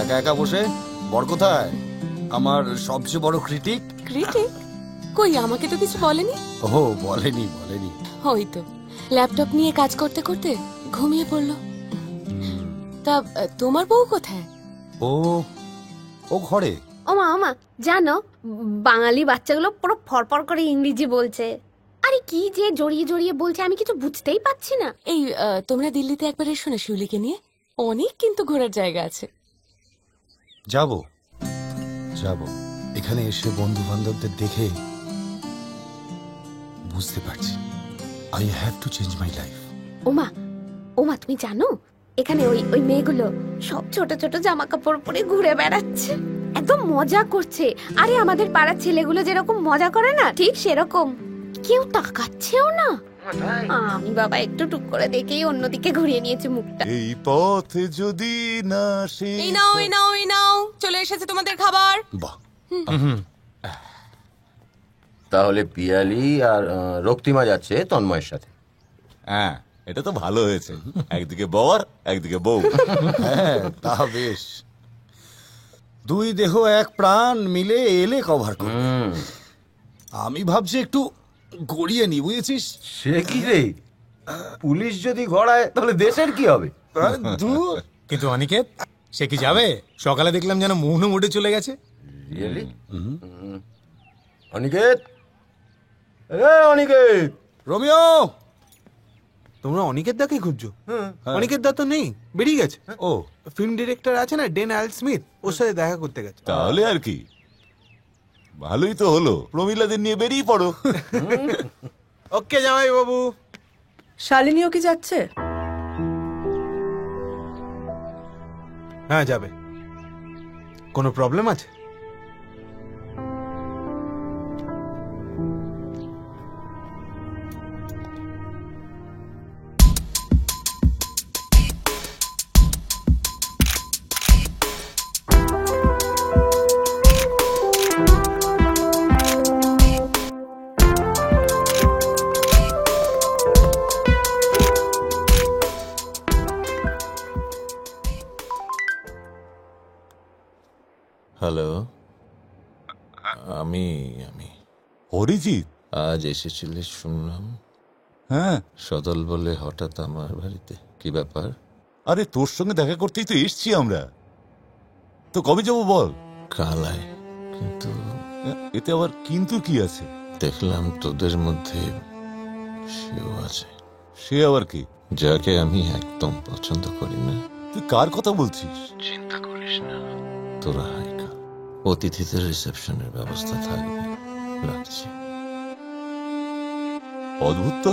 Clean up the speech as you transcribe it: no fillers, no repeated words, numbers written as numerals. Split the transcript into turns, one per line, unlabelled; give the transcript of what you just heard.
একা একা বসে? বর কোথায়? আমার সবচেয়ে বড় ক্রিটিক।
ক্রিটিক? কই, আমাকে তো কিছু বলেনি।
ও, বলেনি বলেনি।
হয়তো ল্যাপটপ নিয়ে কাজ করতে করতে ঘুমিয়ে পড়লো। তা তোমার বউ কোথায়?
ও ও ঘরে।
ওমা জানো, বাঙালি বাচ্চাগুলো পুরো ফরফর করে ইংরেজি বলছে। আরে কি যে জড়িয়ে জড়িয়ে বলছে, আমি কিছু বুঝতেই পারছি না।
এই তোমরা দিল্লিতে একবার এসো না শিউলিকে নিয়ে, অনেক কিন্তু ঘোরার জায়গা আছে।
যাব যাব, এখানে এসে বন্ধু বান্ধবদের দেখে বুঝতে পারছি I have to change my life.
ওমা তুমি জানো, এখানে ওই মেয়েগুলো সব ছোট ছোট জামা কাপড় পরে ঘুরে বেড়াচ্ছে, একদম মজা করছে। আরে আমাদের পাড়ার ছেলেগুলো যেরকম মজা করে না, ঠিক সেরকম। কেউ তাকাচ্ছেও না। আমি বাবা একটু টুক করে দেখেই অন্যদিকে ঘুরিয়ে নিয়েছে মুখটা।
এই পথ যদি না শেষ।
এই নাও এই নাও এই নাও, চলে এসেছে তোমাদের খাবার।
বাহ,
তাহলে পিয়ালি আর রক্তিমা যাচ্ছে তন্ময়ের সাথে।
হ্যাঁ, এটা তো ভালো হয়েছে, একদিকে বর একদিকে বউ।
হ্যাঁ তা বেশ। দুই দেহ এক প্রাণ মিলে এলে কভার করবে। আমি ভাবছি একটু গড়িয়ে নি, বুঝেছিস?
সে কি রে, পুলিশ যদি ঘোড়ায় তাহলে দেশের কি হবে?
ধুর।
কিন্তু অনিকেত, সে কি যাবে? সকালে দেখলাম যেন মুহূর্তে মুডে চলে গেছে।
রিয়েলি? অনিকেত, এ অনিকেত।
রোমিও,
তোমরা অনিকেত দাকে খুঁজছো? অনিকেত দা তো নেই, বেরিয়ে গেছে।
ও
ফিল্ম ডিরেক্টর আছে না, ডেন অ্যাল স্মিথ, ওর সাথে দেখা করতে গেছে।
তাহলে আর কি, ভালোই তো হলো, প্রমিলাদের নিয়ে বেরিয়ে পড়ো।
ওকে জামাই বাবু।
শালিনীও কি যাচ্ছে?
হ্যাঁ যাবে। কোনো প্রবলেম আছে?
হ্যালো, আমি
অরিজিৎ?
আজ এসেছিলিস শুনলাম।
হ্যাঁ।
সদল বলে হঠাৎ আমার বাড়িতে, কি ব্যাপার?
আরে তোর সঙ্গে দেখা করতেই তো এসছি আমরা, তো কবে যাবো বল?
কালায়। কিন্তু
এতে আবার কিন্তু কি আছে?
দেখলাম তোদের মধ্যে সেও আছে।
সে আবার কি?
যাকে আমি একদম পছন্দ করি না।
তুই কার কথা বলছিস?
চিন্তা করিস না, তোরা হাইকা, অতিথিদের রিসেপশনের ব্যবস্থা থাকবে, রাখছি।
অদ্ভুত তো।